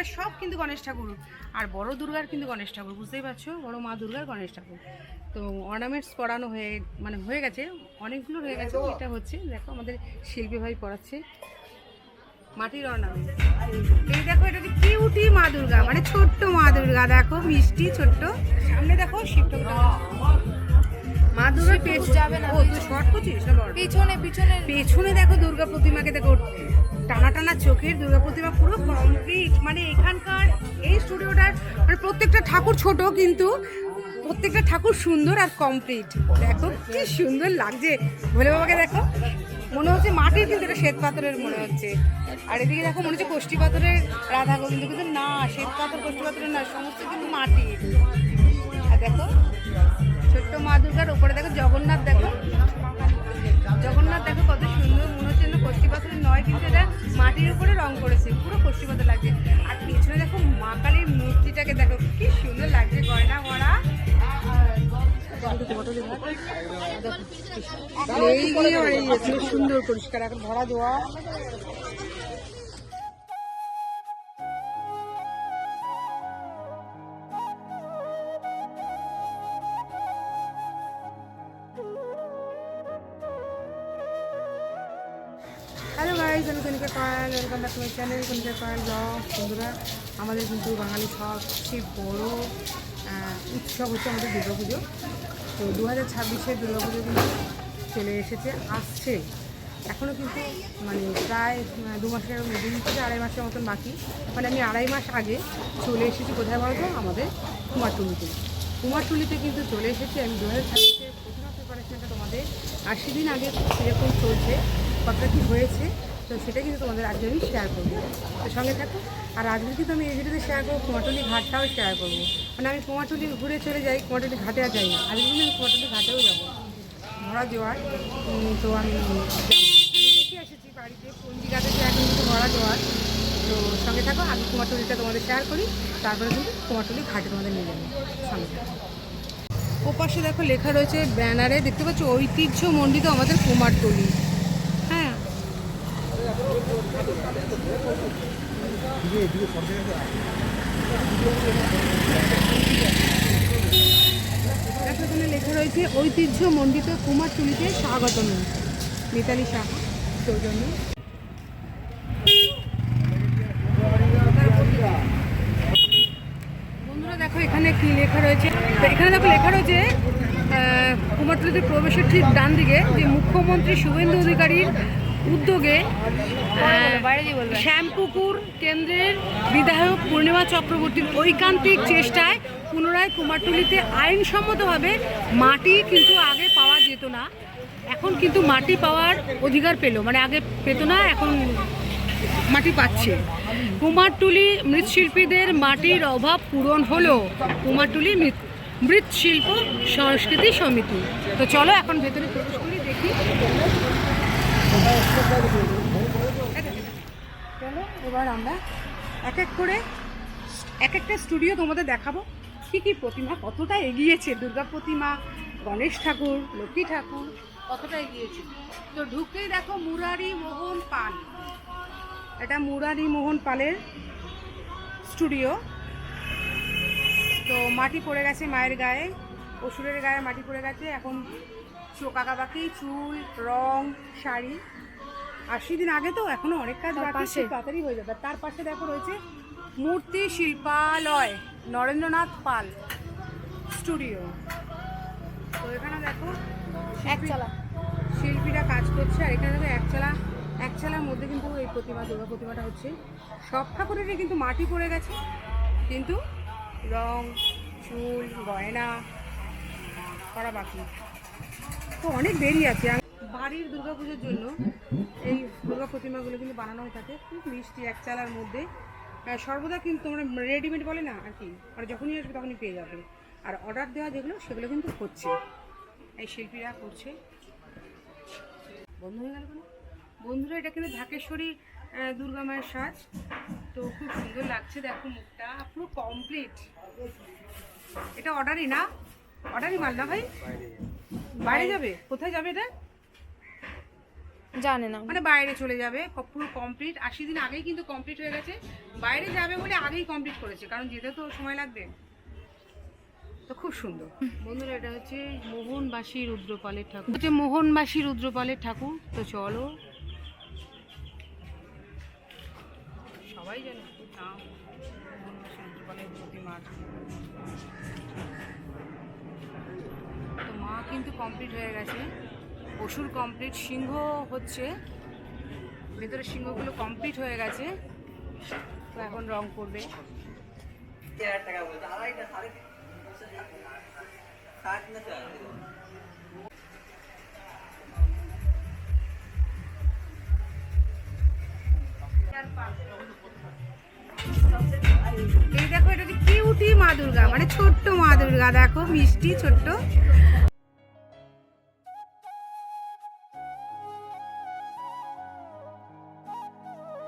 দুর্গার সব কিন্তু গণেশ ঠাকুর, আর বড় দুর্গার কিন্তু গণেশ ঠাকুর, বুঝতেই পারছো, বড় মা দুর্গার গণেশ ঠাকুর। তো অর্নামেন্টস পরানো হয়ে গেছে, অনেকগুলো হয়ে গেছে। এটা হচ্ছে দেখো আমাদের শিল্পী ভাই পড়াচ্ছে মাটির অর্নামেন্ট। এই দেখো এটা হচ্ছে কিউটি মা দুর্গা, মানে ছোট্ট মা দুর্গা, দেখো মিষ্টি ছোট্ট। সামনে দেখো শিব ঠাকুর, মা দুর্গা পেছ যাবে না। ও তুই শর্ট করছিস না? পিছনে পিছনে পেছনে দেখো দুর্গা প্রতিমাকে, দেখো টানা টানা চোখের দুর্গা প্রতিমা, পুরো কমপ্লিট। মানে এখানকার এই স্টুডিওটার মানে প্রত্যেকটা ঠাকুর ছোট, কিন্তু প্রত্যেকটা ঠাকুর সুন্দর আর কমপ্লিট। দেখো কি সুন্দর লাগছে ভোলে বাবাকে, দেখো মনে হচ্ছে মাটির, কিন্তু এটা শ্বেত পাথরের মনে হচ্ছে। আর এদিকে দেখো মনে হচ্ছে কোষ্ঠী পাথরের রাধা গোবিন্দ, কিন্তু না, শ্বেত পাথর কোষ্ঠী পাথরের না, সমস্ত কিন্তু মাটির। আর দেখো ছোট্ট মা দুর্গার ওপরে দেখো জগন্নাথ, দেখো জগন্নাথ দেখো কত সুন্দর, মনে হচ্ছে না কোষ্ঠী পাথরের নয়, কিন্তু এটা মাটির উপরে রং করেছে, পুরো কোষ্ঠী পাথর লাগছে। আর পিছনে দেখো মা কালীর মূর্তিটাকে দেখো কি সুন্দর লাগছে, গয়না ভরা। সুন্দর পরিষ্কার এখন ভরা দেওয়া। হ্যালো গাইজ, আমি Konika coil, welcome back to my channel Konika coil blog. বন্ধুরা, আমাদের কিন্তু বাঙালি সবচেয়ে বড় উৎসব হচ্ছে আমাদের দুর্গাপুজো। তো 2026-এর দুর্গাপুজো কিন্তু চলে এসেছে, আসছে এখনও কিন্তু মানে প্রায় 2 মাসের মধ্যে, থেকে 2.5 মাসের মতন বাকি। মানে আমি 2.5 মাস আগে চলে এসেছি কোথায় বলতো, আমাদের কুমারটুলিতে। কুমারটুলিতে কিন্তু চলে এসেছি আমি 2026-এর প্রতিমা প্রিপারেশনটা তোমাদের 80 দিন আগে সেরকম চলছে, কতটা কী হয়েছে, তো সেটা কিন্তু তোমাদের আজকে আমি শেয়ার করবো, তো সঙ্গে থাকো। আর আজকে কিন্তু আমি এই ভিডিওতে শেয়ার করবো কুমারটুলি ঘাটটাও শেয়ার করবো। মানে আমি কুমারটুলি ঘুরে চলে যাই, কুমারটুলি ঘাটে আর যাই না, আজকে কিন্তু আমি কুমারটুলি ঘাটেও যাবো, ভরা জোয়ার। তো আমি দেখে এসেছি বাড়িতে পঞ্জিঘাটে যে এখন কিন্তু ভরা জোয়ার। তো সঙ্গে থাকো, আমি কুমারটুলিটা তোমাদের শেয়ার করি, তারপরে কিন্তু কুমারটুলি ঘাটে তোমাদের নিয়ে যাবো, সঙ্গে থাকো। ওপাশে দেখো লেখা রয়েছে ব্যানারে, দেখতে পাচ্ছ ঐতিহ্য মণ্ডিত আমাদের কুমারটুলি। হ্যাঁ, এখানে লেখা রয়েছে ঐতিহ্য মণ্ডিত কুমারটুলিতে স্বাগতম, মিতালি সাহা সৌজন্য। বন্ধুরা দেখো এখানে কি লেখা রয়েছে, এখানে দেখো লেখা রয়েছে কুমারটুলিতে প্রবেশের ঠিক ডান দিকে যে মুখ্যমন্ত্রী শুভেন্দু অধিকারীর উদ্যোগে শ্যামপুকুর কেন্দ্রের বিধায়ক পূর্ণিমা চক্রবর্তীর ঐকান্তিক চেষ্টায় পুনরায় কুমারটুলিতে আইনসম্মতভাবে মাটি কিন্তু আগে পাওয়া যেত না, এখন কিন্তু মাটি পাওয়ার অধিকার পেল, মানে আগে পেত না, এখন মাটি পাচ্ছে। কুমারটুলি মৃৎশিল্পীদের মাটির অভাব পূরণ হলো কুমারটুলি মৃৎশিল্প সংস্কৃতি সমিতি। তো চলো এখন ভেতরে প্রবেশ করি, দেখি। চলো এবার আমরা এক এক করে এক একটা স্টুডিও তোমাদের দেখাবো, কী কী প্রতিমা কতটা এগিয়েছে, দুর্গা প্রতিমা, গণেশ ঠাকুর, লক্ষ্মী ঠাকুর কতটা এগিয়েছে। তো ঢুকতেই দেখো মুরারি মোহন পাল, এটা মুরারি মোহন পালের স্টুডিও। তো মাটি পড়ে গেছে মায়ের গায়ে, অসুরের গায়ে মাটি পড়ে গেছে, এখন চোখ আঁকাবাকি, চুল, রং, শাড়ি। 80 দিন আগে তো এখনো অনেক কাজ বাকি, তাড়াতাড়ি হয়ে যাবে। তার পাশে দেখো রয়েছে মূর্তি শিল্পালয় নরেন্দ্রনাথ পাল স্টুডিও। তো এখানে দেখো একচালা শিল্পীরা কাজ করছে, আর এখানে দেখো একচালার মধ্যে কিন্তু এই প্রতিমা, দুর্গা প্রতিমাটা হচ্ছে। সব ঠাকুরেরই কিন্তু মাটি পড়ে গেছে, কিন্তু রং, চুল, গয়না করা বাকি, তো অনেক দেরি আছে। বাড়ির দুর্গাপুজোর জন্য এই দুর্গা প্রতিমাগুলো কিন্তু বানানো হয়ে থাকে, খুব মিষ্টি, একচালার মধ্যে। সর্বদা কিন্তু তোমরা রেডিমেড বলে না আর কি, মানে যখনই আসবে তখনই পেয়ে যাবে। আর অর্ডার দেওয়া যেগুলো সেগুলো কিন্তু হচ্ছে, এই শিল্পীরা করছে। বন্ধ হয়ে গেল কেন? বন্ধুরা, এটা কিন্তু ঢাকেশ্বরী দুর্গা মায়ের সাজ, তো খুব সুন্দর লাগছে, দেখো মুখটা পুরো কমপ্লিট। এটা অর্ডারই না, অর্ডারই মাল না ভাই, বাইরে যাবে? কোথায় যাবে এটা? জানে না, মানে বাইরে চলে যাবে, পুরো কমপ্লিট 80 দিন আগেই কিন্তু কমপ্লিট হয়ে গেছে। বাইরে যাবে বলে আগেই কমপ্লিট করেছে, কারণ যেতে তো সময় লাগবে। তো খুব সুন্দর বন্ধুরা, এটা হচ্ছে মোহনবাসী রুদ্রপালের ঠাকুর, হচ্ছে মোহনবাসী রুদ্রপালের ঠাকুর। তো চলো, সবাই জানে খুব নাম মোহনবাসী রুদ্রপালের প্রতিমার। তো মা কিন্তু কমপ্লিট হয়ে গেছে, অসুর কমপ্লিট, সিংহ হচ্ছে, ভেতরে সিংহগুলো কমপ্লিট হয়ে গেছে। তো এখন রং করবে। এই দেখো, এটা হচ্ছে কিউটি মা দুর্গা, মানে ছোট্ট মা দুর্গা, দেখো মিষ্টি ছোট্ট।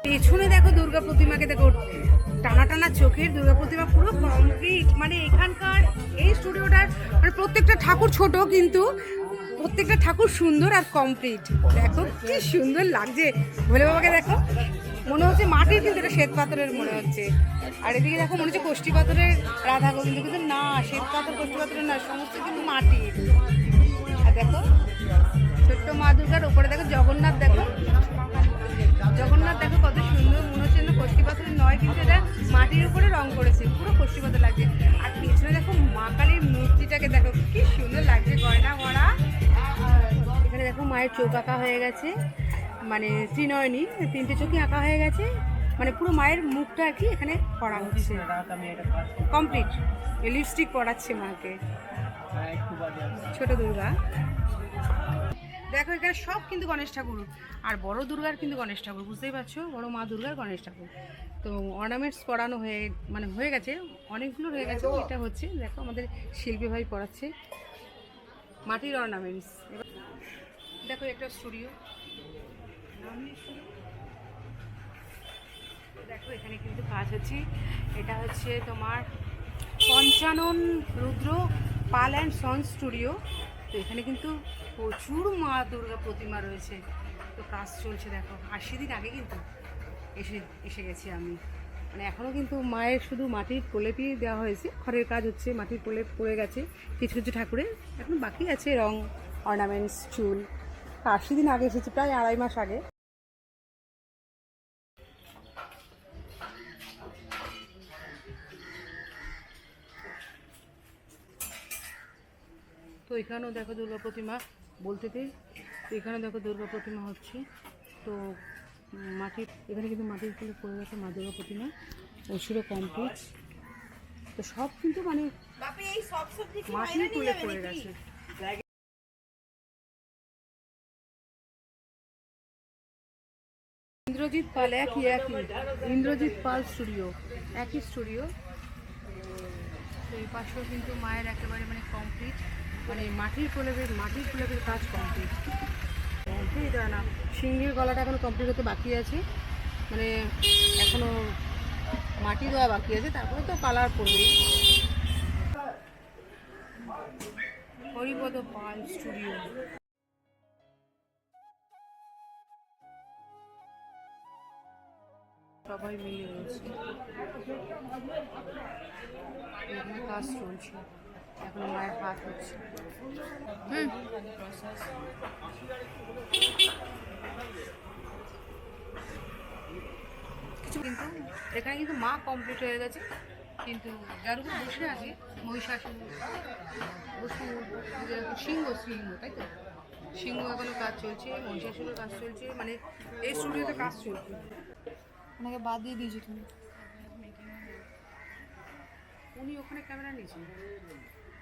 পেছনে দেখো দুর্গা প্রতিমাকে, দেখো টানা টানা চোখের দুর্গা প্রতিমা, পুরো কমপ্লিট। মানে এখানকার এই স্টুডিওটার মানে প্রত্যেকটা ঠাকুর ছোট, কিন্তু প্রত্যেকটা ঠাকুর সুন্দর আর কমপ্লিট। দেখো কি সুন্দর লাগছে, ভোলে বাবাকে দেখো, মনে হচ্ছে মাটির, কিন্তু এটা শ্বেত পাথরের মনে হচ্ছে। আর এদিকে দেখো মনে হচ্ছে কোষ্ঠী পাথরের রাধা গোবিন্দ, কিন্তু না, শ্বেত পাথর কোষ্ঠী পাথরের না, সমস্ত কিন্তু মাটির। আর দেখো ছোট্ট মা দুর্গার উপরে দেখো জগন্নাথ, দেখো জগন্নাথ দেখো কত সুন্দর, মনে হচ্ছে যেন কোষ্ঠী পাথরের নয়, কিন্তু এটা মাটির উপরে রং করেছে, পুরো কোষ্ঠী পাথর লাগছে। আর পেছনে দেখো মা কালীর মূর্তিটাকে দেখো কি সুন্দর লাগছে, গয়না ভরা। এখানে দেখো মায়ের চোখ আঁকা হয়ে গেছে, মানে ত্রিনয়নী, 3টে চোখই আঁকা হয়ে গেছে, মানে পুরো মায়ের মুখটা আর কি এখানে করা হচ্ছে কমপ্লিট। লিপস্টিক পরাচ্ছে মাকে, ছোট দুর্গা। দেখো এখানে সব কিন্তু গণেশ ঠাকুর, আর বড় দুর্গার কিন্তু গণেশ ঠাকুর, বুঝতেই পারছো, বড় মা দুর্গার গণেশ ঠাকুর। তো অর্নামেন্টস পরানো মানে হয়ে গেছে, অনেকগুলো হয়ে গেছে। এটা হচ্ছে দেখো আমাদের শিল্পী ভাই পড়াচ্ছে মাটির অর্নামেন্টস। দেখো একটা স্টুডিও, দেখো এখানে কিন্তু কাজ হচ্ছে। এটা হচ্ছে তোমার পঞ্চানন রুদ্র পাল অ্যান্ড সন স্টুডিও। তো এখানে কিন্তু প্রচুর মা দুর্গা প্রতিমা রয়েছে। তো কাজ চলছে, দেখো 80 দিন আগে কিন্তু এসে গেছি আমি। মানে এখনও কিন্তু মায়ের শুধু মাটির প্রলেপই দেওয়া হয়েছে, খড়ের কাজ হচ্ছে, মাটির প্রলেপ পড়ে গেছে কিছু কিছু ঠাকুরের, এখন বাকি আছে রং, অর্নামেন্টস, চুল। 80 দিন আগে এসেছি, প্রায় 2.5 মাস আগে। তো এখানেও দেখো দুর্গা প্রতিমা বলতে, তো এখানে দেখো দুর্গা প্রতিমা হচ্ছে। তো মাটির, এখানে কিন্তু মাটির ফুলে পড়ে গেছে মা দুর্গা প্রতিমা, অসুরও কমপ্লিট। তো সব কিন্তু মানে মাটির ফুলে পড়ে গেছে। ইন্দ্রজিৎ পাল, একই ইন্দ্রজিৎ পাল স্টুডিও, একই স্টুডিও। তো এই পাশেও কিন্তু মায়ের একেবারে মানে কমপ্লিট, মানে মাটির প্রলেপের কাজ কমপ্লিট। এটা না, সিংহের গলাটা এখনো কমপ্লিট হতে বাকি আছে, মানে এখনো মাটি দেওয়া বাকি আছে, তারপরে তো কালার পড়বেই। হরিপদ পাল স্টুডিও, সবাই মিলে রয়েছে, এখানে কাজ চলছে, এখন মায়ের হাত হচ্ছে। কিছু কিন্তু এখানে কিন্তু মা কমপ্লিট হয়ে গেছে, কিন্তু যার উপর বসে আছে মহিষাসুর, সিংহ, তাই তো, সিংহ এখনো কাজ চলছে, মহিষাসুরের কাজ চলছে, মানে এই স্টুডিওতে কাজ চলছে। ওনাকে বাদ দিয়ে দিয়েছো তুমি, উনি ওখানে ক্যামেরা নিয়েছেন।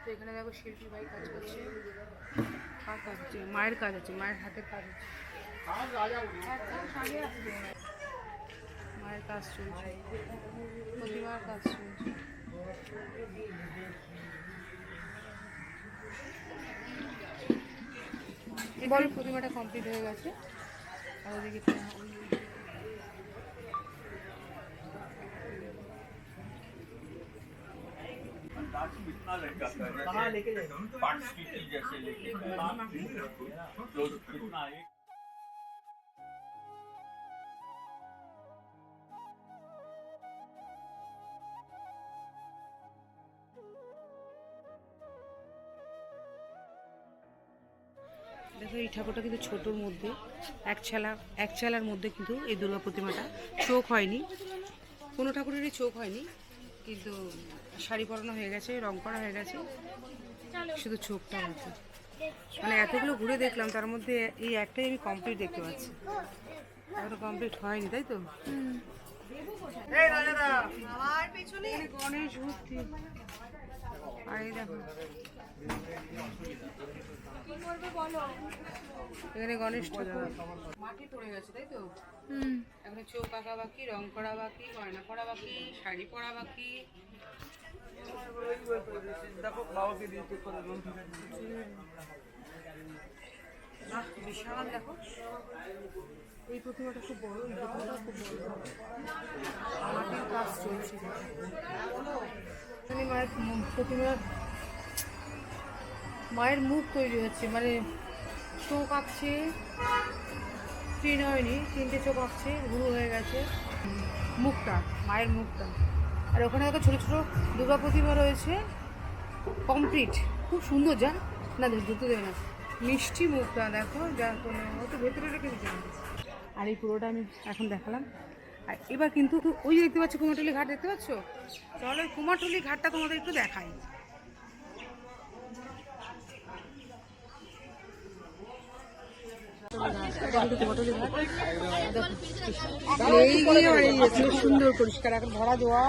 তো এখানে দেখো শিল্পী ভাই কাজ করছে, কাজ হচ্ছে, মায়ের কাজ আছে, মায়ের হাতের কাজ হচ্ছে, মায়ের কাজ চলছে, প্রতিমার কাজ চলছে। বল, প্রতিমাটা কমপ্লিট হয়ে গেছে, আর ওদিকে कहाँ लेके जाएगा? দেখো এই ঠাকুরটা কিন্তু ছোটোর মধ্যে এক ছেলার মধ্যে কিন্তু এই দুর্গা প্রতিমাটা, চোখ হয়নি, কোনো ঠাকুরেরই চোখ হয়নি, কিন্তু শাড়ি পরানো হয়ে গেছে, রং করা হয়ে গেছে, শুধু চোখটা হয়েছে। মানে এতগুলো ঘুরে দেখলাম, তার মধ্যে এই একটাই আমি কমপ্লিট দেখতে পাচ্ছি, এখনো কমপ্লিট হয়নি, তাই তো? আমার পেছনে গণেশ মূর্তি, আর এই দেখো এখানে গণেশ ঠাকুর, মাটি পড়ে গেছে, তাই তো? এখন চোখ আঁকা বাকি, রং করা বাকি, গয়না পরা বাকি, শাড়ি পরা বাকি। বিশাল দেখো, এই প্রতিমাটা খুব বড়, এই প্রতিমাটা খুব বড়, মাটির কাজ চলছে। মায়ের প্রতিমার মায়ের মুখ তৈরি হচ্ছে, মানে চোখ আঁকছে, তিন হয়নি, 3টে চোখ আঁকছে, গুরু হয়ে গেছে মুখটা, মায়ের মুখটা। আর ওখানে দেখো ছোটো ছোটো দুর্গা প্রতিমা রয়েছে, কমপ্লিট, খুব সুন্দর। যা না ধরতে দেবে না, মিষ্টি মুখটা দেখো, যা কোনো ও তো ভেতরে রেখে দিতে। আর এই পুরোটা আমি এখন দেখালাম। আর এবার কিন্তু ওই দেখতে পাচ্ছ কুমারটুলি ঘাট, দেখতে পাচ্ছ? চলো কুমারটুলি ঘাটটা তোমাদের একটু দেখাই। সুন্দর পরিষ্কার, এখন ভরা দেওয়া।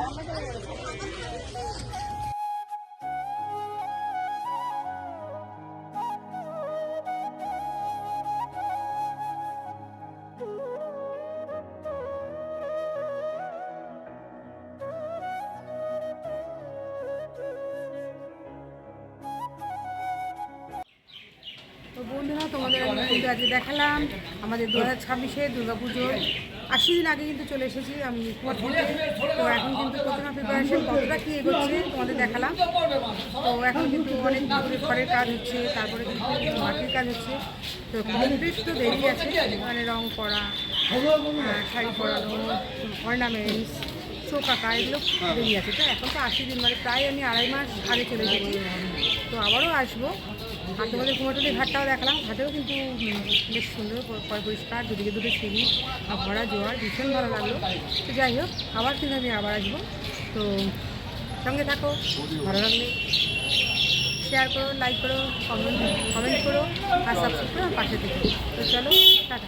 তো বন্ধুরা, তোমাদের আমি কিন্তু আজকে দেখালাম আমাদের 2026-এর দুর্গাপুজোর 80 দিন আগে কিন্তু চলে এসেছি আমি কুমারটুলিতে। তো এখন কিন্তু প্রতিমা প্রিপারেশন কতটা কী এগোচ্ছে তোমাদের দেখালাম। তো এখন কিন্তু অনেক ঘরের কাজ হচ্ছে, তারপরে কিন্তু মাটির কাজ হচ্ছে। তো কমপ্লিট তো দেরি আছে, মানে রং করা, শাড়ি পরানো, অর্নামেন্টস, চোখ আঁকা, এগুলো দেরি আছে। তো এখন তো 80 দিন, মানে প্রায় আমি 2.5 মাস আগে চলে এসেছি। তো আবারও আসবো। আর তোমাদের কুমারটুলি ঘাটটাও দেখালাম, ঘাটেও কিন্তু বেশ সুন্দর পরিষ্কার, দুদিকে সিঁড়ি আর ভরা জোয়ার, ভীষণ ভালো লাগলো। তো যাই হোক, আবার কিন্তু আমি আবার আসবো। তো সঙ্গে থাকো, ভালো লাগলে শেয়ার করো, লাইক করো, কমেন্ট করো, আর সাবস্ক্রাইব করো, আমার পাশে থেকে। তো চলো, টাটা।